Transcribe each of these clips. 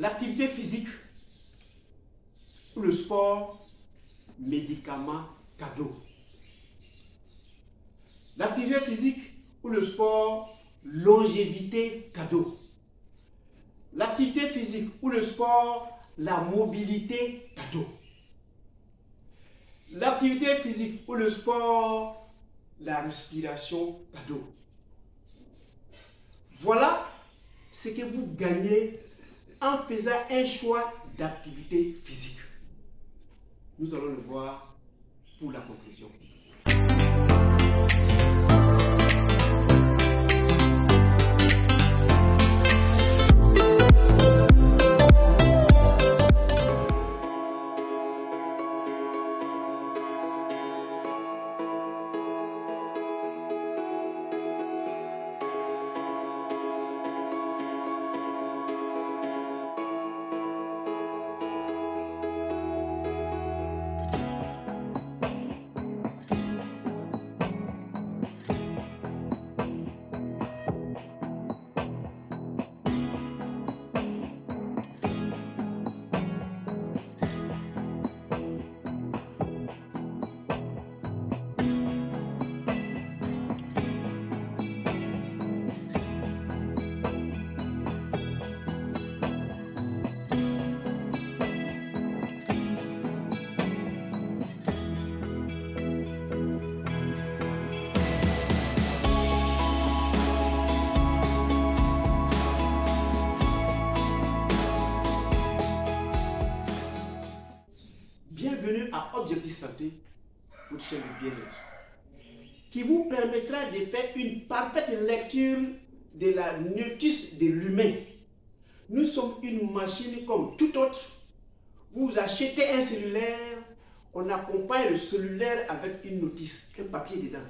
l'activité physique ou le sport, médicament cadeau. L'activité physique ou le sport, longévité cadeau. L'activité physique ou le sport, la mobilité cadeau. L'activité physique ou le sport, la respiration cadeau. Voilà ce que vous gagnez en faisant un choix d'activité physique. Nous allons le voir pour la conclusion. Bienvenue à Objectif Santé, votre chaîne de bien-être, qui vous permettra de faire une parfaite lecture de la notice de l'humain. Nous sommes une machine comme tout autre. Vous achetez un cellulaire, on accompagne le cellulaire avec une notice, un papier dedans.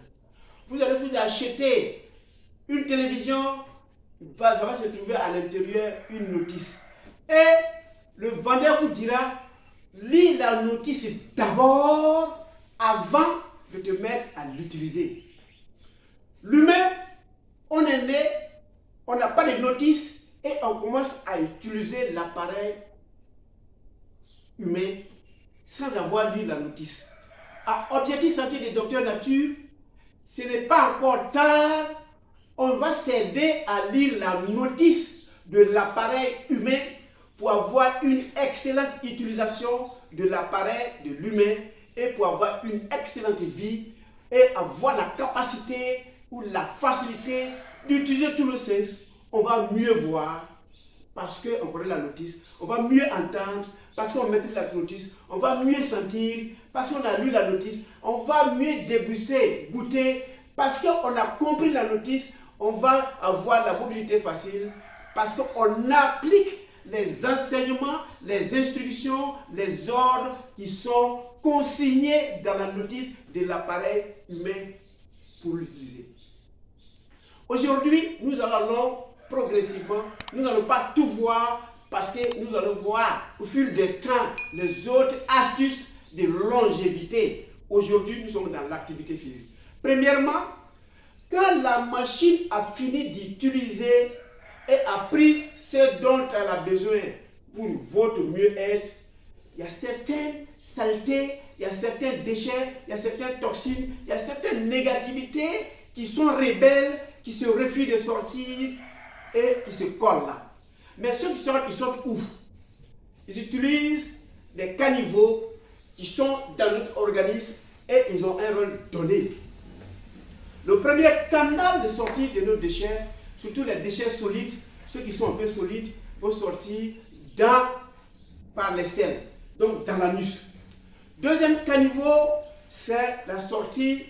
Vous allez vous acheter une télévision, ça va se trouver à l'intérieur une notice. Et le vendeur vous dira, lis la notice d'abord avant de te mettre à l'utiliser. L'humain, on est né, on n'a pas de notice et on commence à utiliser l'appareil humain sans avoir lu la notice. À Objectif Santé de Docteur Nature, ce n'est pas encore tard, on va s'aider à lire la notice de l'appareil humain pour avoir une excellente utilisation de l'appareil de l'humain et pour avoir une excellente vie et avoir la capacité ou la facilité d'utiliser tout le sens. On va mieux voir parce qu'on connaît la notice, on va mieux entendre parce qu'on maîtrise la notice, on va mieux sentir parce qu'on a lu la notice, on va mieux déguster, goûter parce qu'on a compris la notice, on va avoir la mobilité facile parce qu'on applique les enseignements, les instructions, les ordres qui sont consignés dans la notice de l'appareil humain pour l'utiliser. Aujourd'hui, nous allons progressivement, nous n'allons pas tout voir parce que nous allons voir au fil du temps les autres astuces de longévité. Aujourd'hui, nous sommes dans l'activité physique. Premièrement, quand la machine a fini d'utiliser et a pris ce dont elle a besoin pour votre mieux-être, il y a certaines saletés, il y a certains déchets, il y a certaines toxines, il y a certaines négativités qui sont rebelles, qui se refusent de sortir et qui se collent là. Mais ceux qui sortent, ils sortent où? Ils utilisent des caniveaux qui sont dans notre organisme et ils ont un rôle donné. Le premier canal de sortie de nos déchets, surtout les déchets solides, ceux qui sont un peu solides, vont sortir par les selles, donc dans l'anus. Deuxième caniveau, c'est la sortie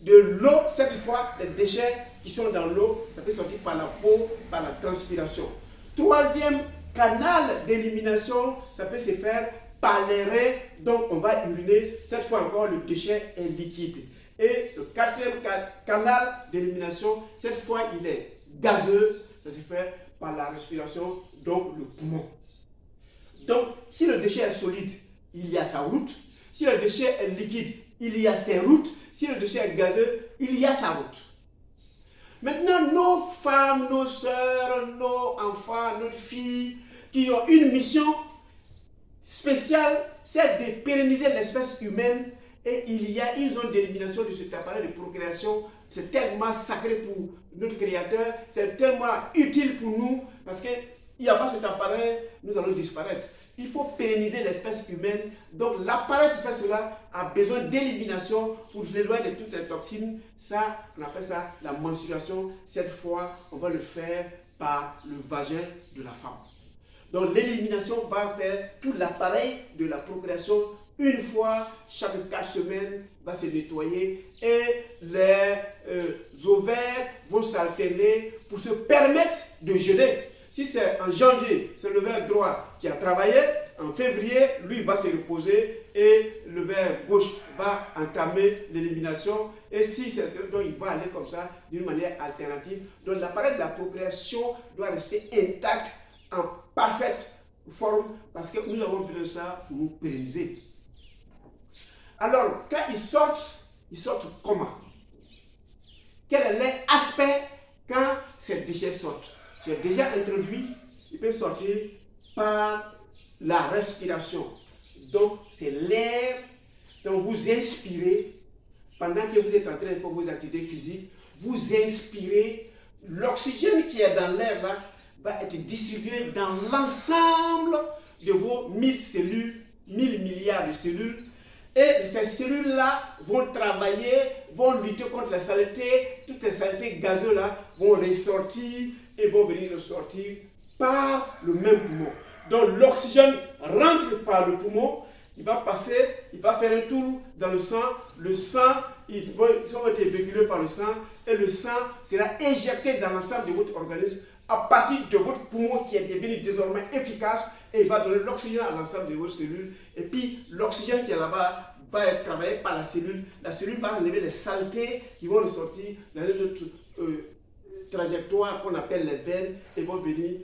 de l'eau, cette fois les déchets qui sont dans l'eau, ça peut sortir par la peau, par la transpiration. Troisième canal d'élimination, ça peut se faire par les reins, donc on va uriner, cette fois encore le déchet est liquide. Et le quatrième canal d'élimination, cette fois il est gazeux, ça se fait par la respiration, donc le poumon. Donc si le déchet est solide, il y a sa route. Si le déchet est liquide, il y a ses routes. Si le déchet est gazeux, il y a sa route. Maintenant, nos femmes, nos soeurs, nos enfants, notre fille, qui ont une mission spéciale, c'est de pérenniser l'espèce humaine. Et il y a une zone d'élimination de cet appareil de procréation. C'est tellement sacré pour notre Créateur, c'est tellement utile pour nous, parce qu'il n'y a pas cet appareil, nous allons disparaître. Il faut pérenniser l'espèce humaine. Donc l'appareil qui fait cela a besoin d'élimination pour l'éloigner de toutes les toxines. Ça, on appelle ça la menstruation. Cette fois, on va le faire par le vagin de la femme. Donc l'élimination va faire tout l'appareil de la procréation. Une fois chaque 4 semaines, va se nettoyer et les ovaires vont s'alterner pour se permettre de jeûner. Si c'est en janvier, c'est le vers droit qui a travaillé, en février, lui va se reposer et le vers gauche va entamer l'élimination. Et si c'est donc il va aller comme ça d'une manière alternative. Donc l'appareil de la procréation doit rester intact, en parfaite forme, parce que nous avons besoin de ça pour nous pérenniser. Alors, quand ils sortent comment? Quel est l'aspect quand ces déchets sortent? J'ai déjà introduit, ils peuvent sortir par la respiration. Donc, c'est l'air dont vous inspirez pendant que vous êtes en train de faire vos activités physiques. Vous inspirez, l'oxygène qui est dans l'air là va être distribué dans l'ensemble de vos 1000 cellules, 1000 milliards de cellules. Et ces cellules-là vont travailler, vont lutter contre la saleté. Toutes les saletés gazeuses-là vont ressortir et vont venir ressortir par le même poumon. Donc l'oxygène rentre par le poumon, il va passer, il va faire un tour dans le sang. Le sang, ils vont être véhiculés par le sang et le sang sera injecté dans l'ensemble de votre organisme à partir de votre poumon qui est devenu désormais efficace et il va donner l'oxygène à l'ensemble de vos cellules. Et puis l'oxygène qui est là-bas va être travaillé par la cellule. La cellule va enlever les saletés qui vont ressortir dans notre trajectoire qu'on appelle les veines et vont venir,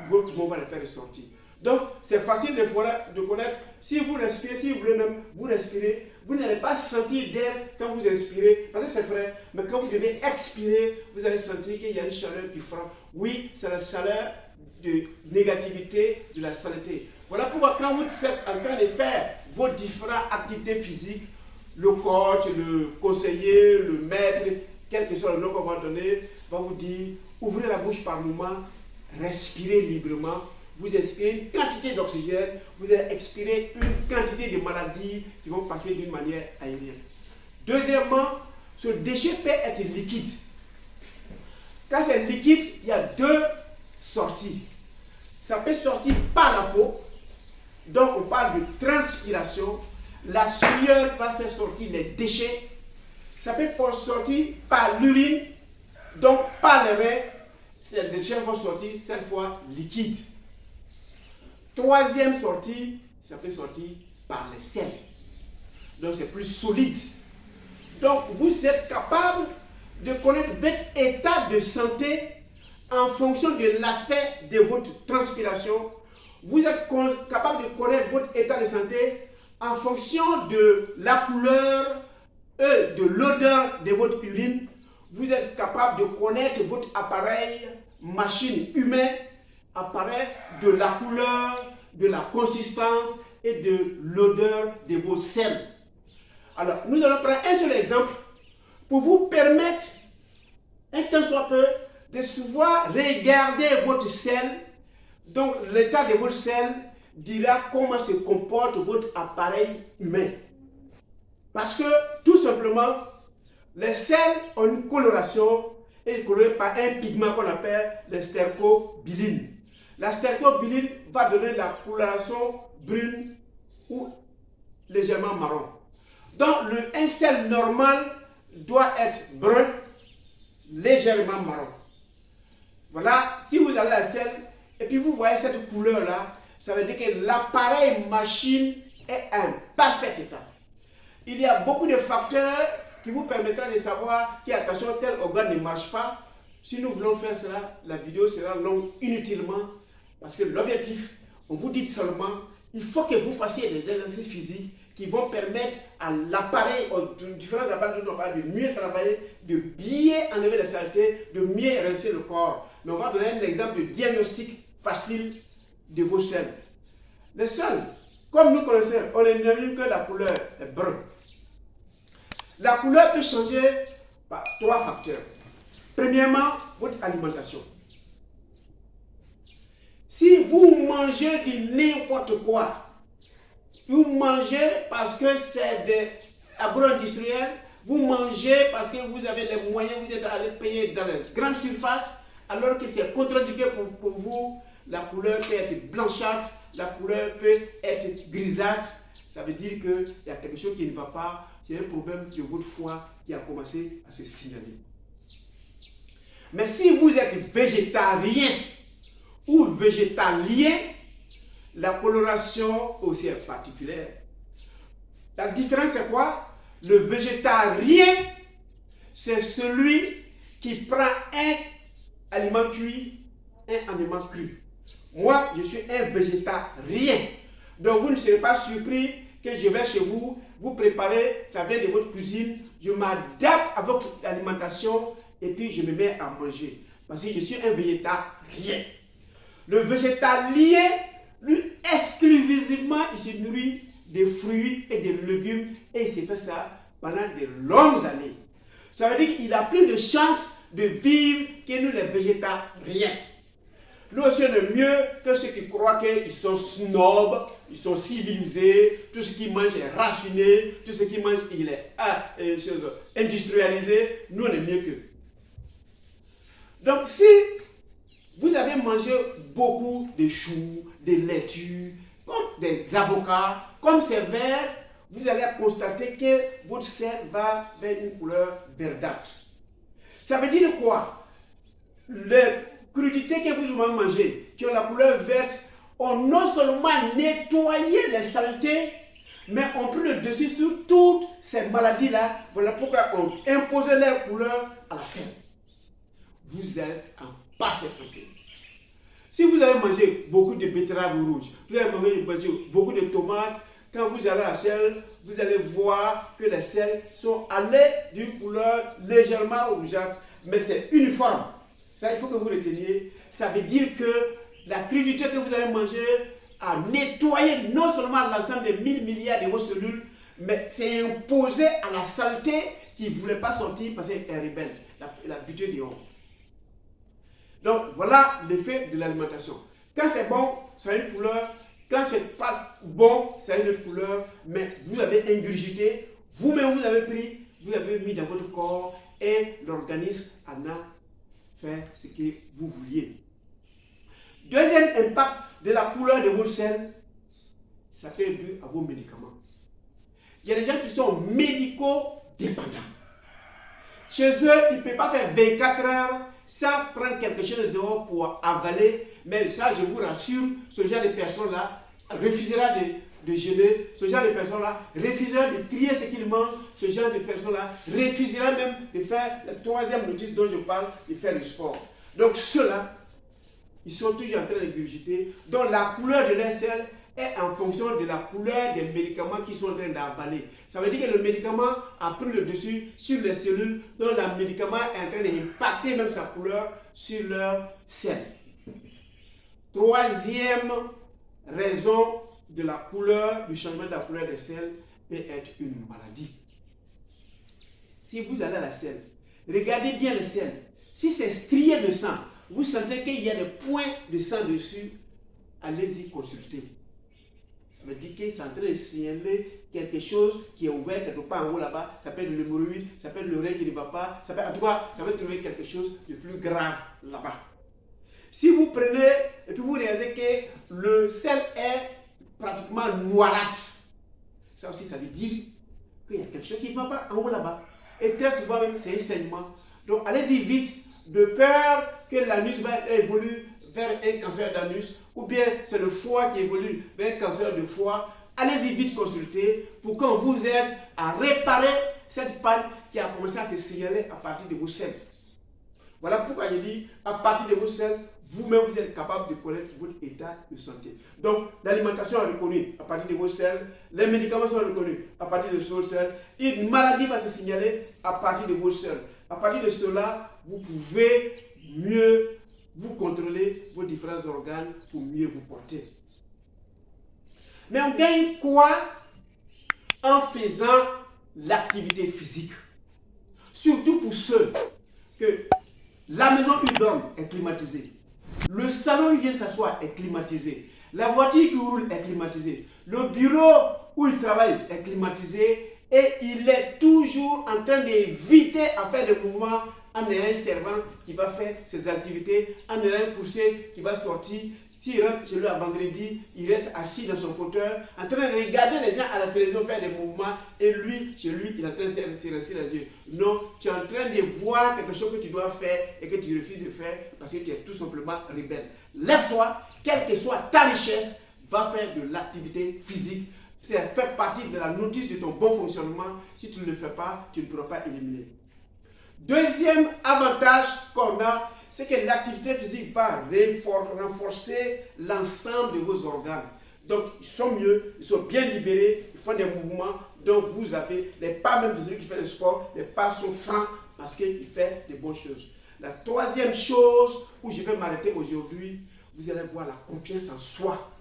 votre poumon va les faire ressortir. Donc c'est facile de connaître. Si vous respirez, si vous voulez même vous respirer, vous n'allez pas sentir d'air quand vous inspirez, parce que c'est vrai, mais quand vous devez expirer, vous allez sentir qu'il y a une chaleur qui frappe. Oui, c'est la chaleur de négativité, de la saleté. Voilà pourquoi quand vous êtes en train de faire vos différentes activités physiques, le coach, le conseiller, le maître, quel que soit le nom qu'on va donner, va vous dire, ouvrez la bouche par moment, respirez librement. Vous expirez une quantité d'oxygène, vous allez expirer une quantité de maladies qui vont passer d'une manière aérienne. Deuxièmement, ce déchet peut être liquide. Quand c'est liquide, il y a deux sorties. Ça peut sortir par la peau, donc on parle de transpiration. La sueur va faire sortir les déchets. Ça peut sortir par l'urine, donc par les reins. Ces déchets vont sortir cette fois liquides. Troisième sortie, ça peut sortir par les selles. Donc c'est plus solide. Donc vous êtes capable de connaître votre état de santé en fonction de l'aspect de votre transpiration. Vous êtes capable de connaître votre état de santé en fonction de la couleur et de l'odeur de votre urine. Vous êtes capable de connaître votre appareil, machine humain, apparaît de la couleur, de la consistance et de l'odeur de vos selles. Alors, nous allons prendre un seul exemple pour vous permettre, un tant soit peu, de pouvoir regarder votre selle. Donc, l'état de votre selle dira comment se comporte votre appareil humain. Parce que, tout simplement, les selles ont une coloration et colorée par un pigment qu'on appelle le stercobiline. La stercobiline va donner la coloration brune ou légèrement marron. Donc, un sel normal doit être brun, légèrement marron. Voilà, si vous avez la selle et puis vous voyez cette couleur-là, ça veut dire que l'appareil machine est en parfait état. Il y a beaucoup de facteurs qui vous permettront de savoir qu'attention, tel organe ne marche pas. Si nous voulons faire cela, la vidéo sera longue inutilement. Parce que l'objectif, on vous dit seulement, il faut que vous fassiez des exercices physiques qui vont permettre à l'appareil, aux différents appareils de mieux travailler, de bien enlever les saletés, de mieux rincer le corps. Mais on va donner un exemple de diagnostic facile de vos selles. Les selles, comme nous connaissons, on n'imagine que la couleur est brun. La couleur peut changer par 3 facteurs. Premièrement, votre alimentation. Si vous mangez du n'importe quoi, vous mangez parce que c'est des agro-industriels, vous mangez parce que vous avez les moyens, vous êtes allé payer dans les grandes surfaces, alors que c'est contre-indiqué pour vous, la couleur peut être blanchâtre, la couleur peut être grisâtre. Ça veut dire qu'il y a quelque chose qui ne va pas, c'est un problème de votre foie qui a commencé à se signaler. Mais si vous êtes végétarien ou végétalien, la coloration aussi est particulière. La différence c'est quoi? Le végétarien, c'est celui qui prend un aliment cuit, un aliment cru. Moi, je suis un végétarien. Donc vous ne serez pas surpris que je vais chez vous, vous préparez, ça vient de votre cuisine, je m'adapte à votre alimentation et puis je me mets à manger. Parce que je suis un végétarien. Le végétalien, lui, exclusivement, il se nourrit des fruits et des légumes et il s'est fait ça pendant de longues années. Ça veut dire qu'il a plus de chances de vivre que nous les végétariens. Nous aussi on est mieux que ceux qui croient qu'ils sont snobs, ils sont civilisés, tout ce qu'ils mangent est raffiné, tout ce qu'ils mangent il est industrialisé, nous on est mieux qu'eux. Donc si vous avez mangé beaucoup de choux, des laitues, comme des avocats, comme c'est vert, vous allez constater que votre sel va vers une couleur verdâtre. Ça veut dire quoi? Les crudités que vous avez mangées, qui ont la couleur verte, ont non seulement nettoyé les saletés, mais ont pris le dessus sur toutes ces maladies-là. Voilà pourquoi on imposait leur couleur à la selle. Vous êtes en parfaite santé. Si vous avez mangé beaucoup de betteraves rouges, vous avez mangé beaucoup de tomates, quand vous allez à la selle, vous allez voir que les selles sont allées d'une couleur légèrement rougeâtre, mais c'est uniforme. Ça, il faut que vous reteniez. Ça veut dire que la crudité que vous allez manger a nettoyé non seulement l'ensemble des 1000 milliards de vos cellules, mais c'est imposé à la saleté qui ne voulait pas sortir parce qu'elle est rebelle, la butée dehors. Donc voilà l'effet de l'alimentation. Quand c'est bon, ça a une couleur. Quand c'est pas bon, ça a une autre couleur. Mais vous avez ingurgité, vous-même vous avez pris, vous avez mis dans votre corps et l'organisme en a fait ce que vous vouliez. Deuxième impact de la couleur de votre selle, ça peut être dû à vos médicaments. Il y a des gens qui sont médico-dépendants. Chez eux, ils ne peuvent pas faire 24 heures sans prendre quelque chose de dehors pour avaler. Mais ça, je vous rassure, ce genre de personnes-là refusera de jeûner. Ce genre de personnes-là refusera de trier ce qu'ils mangent. Ce genre de personnes-là refusera même de faire la troisième notice dont je parle, de faire le sport. Donc ceux-là, ils sont toujours en train de gurgiter. Donc la couleur de leur selle est en fonction de la couleur des médicaments qu'ils sont en train d'avaler. Ça veut dire que le médicament a pris le dessus sur les cellules, donc le médicament est en train d'impacter même sa couleur sur leur selle. Troisième raison de la couleur, du changement de la couleur des selles peut être une maladie. Si vous allez à la selle, regardez bien les selles. Si c'est strié de sang, vous sentez qu'il y a des points de sang dessus, allez-y consulter. Ça veut dire que c'est en train de signaler quelque chose qui est ouvert quelque part en haut là-bas. Ça peut être l'hémorroïde, ça peut être l'oreille qui ne va pas. Ça peut, en tout cas, ça peut trouver quelque chose de plus grave là-bas. Si vous prenez et puis vous réalisez que le sel est pratiquement noirâtre, ça aussi, ça veut dire qu'il y a quelque chose qui ne va pas en haut là-bas. Et très souvent même, c'est un saignement. Donc, allez-y vite, de peur que l'anus va évoluer vers un cancer d'anus, ou bien c'est le foie qui évolue vers un cancer de foie. Allez-y vite consulter pour qu'on vous aide à réparer cette panne qui a commencé à se signaler à partir de vos selles. Voilà pourquoi je dis, à partir de vos selles, vous-même vous êtes capable de connaître votre état de santé. Donc, l'alimentation est reconnue à partir de vos selles, les médicaments sont reconnus à partir de vos selles, une maladie va se signaler à partir de vos selles. À partir de cela, vous pouvez mieux vous contrôlez vos différents organes pour mieux vous porter. Mais on gagne quoi en faisant l'activité physique? Surtout pour ceux que la maison où ils dorment est climatisée, le salon où ils viennent s'asseoir est climatisé, la voiture qui roule est climatisée, le bureau où ils travaillent est climatisé et il est toujours en train d'éviter à faire des mouvements en ayant un servant qui va faire ses activités, en ayant un coursier qui va sortir. S'il rentre chez lui à vendredi, il reste assis dans son fauteuil, en train de regarder les gens à la télévision faire des mouvements, et lui, chez lui, il est en train de se rincer les yeux. Non, tu es en train de voir quelque chose que tu dois faire et que tu refuses de faire parce que tu es tout simplement rebelle. Lève-toi, quelle que soit ta richesse, va faire de l'activité physique. Ça fait partie de la notice de ton bon fonctionnement. Si tu ne le fais pas, tu ne pourras pas éliminer. Deuxième avantage qu'on a, c'est que l'activité physique va renforcer l'ensemble de vos organes. Donc, ils sont mieux, ils sont bien libérés, ils font des mouvements. Donc, vous avez les pas même de celui qui fait le sport, les pas sont francs parce qu'il fait des bonnes choses. La troisième chose où je vais m'arrêter aujourd'hui, vous allez voir la confiance en soi.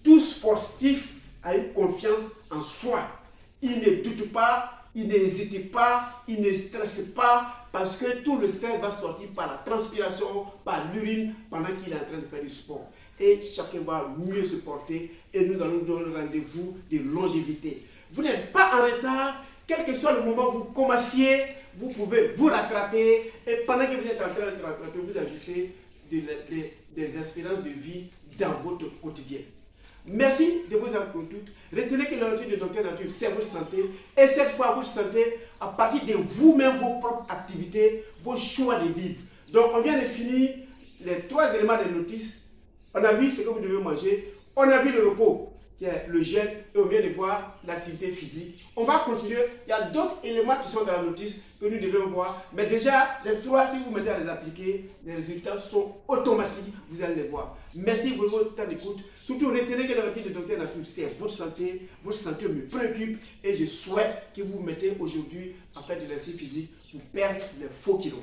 Tout sportif a une confiance en soi. Il ne doute pas, il n'hésite pas, il ne stresse pas, parce que tout le stress va sortir par la transpiration, par l'urine, pendant qu'il est en train de faire du sport. Et chacun va mieux se porter et nous allons donner rendez-vous de longévité. Vous n'êtes pas en retard, quel que soit le moment où vous commenciez, vous pouvez vous rattraper et pendant que vous êtes en train de rattraper, vous ajoutez des espérances de vie dans votre quotidien. Merci de vous avoir toutes. Retenez que la nature de Docteur Nature, c'est votre santé. Et cette fois, vous sentez à partir de vous-même, vos propres activités, vos choix de vivre. Donc, on vient de finir les 3 éléments de notice. On a vu ce que vous devez manger. On a vu le repos, qui est le jeûne. Et on vient de voir l'activité physique. On va continuer. Il y a d'autres éléments qui sont dans la notice que nous devons voir. Mais déjà, les 3, si vous mettez à les appliquer, les résultats sont automatiques. Vous allez les voir. Merci pour votre temps d'écoute. Surtout, retenez que la nature de Docteur Nature, c'est votre santé. Votre santé me préoccupe et je souhaite que vous vous mettez aujourd'hui à faire de l'exercice physique pour perdre les faux kilos.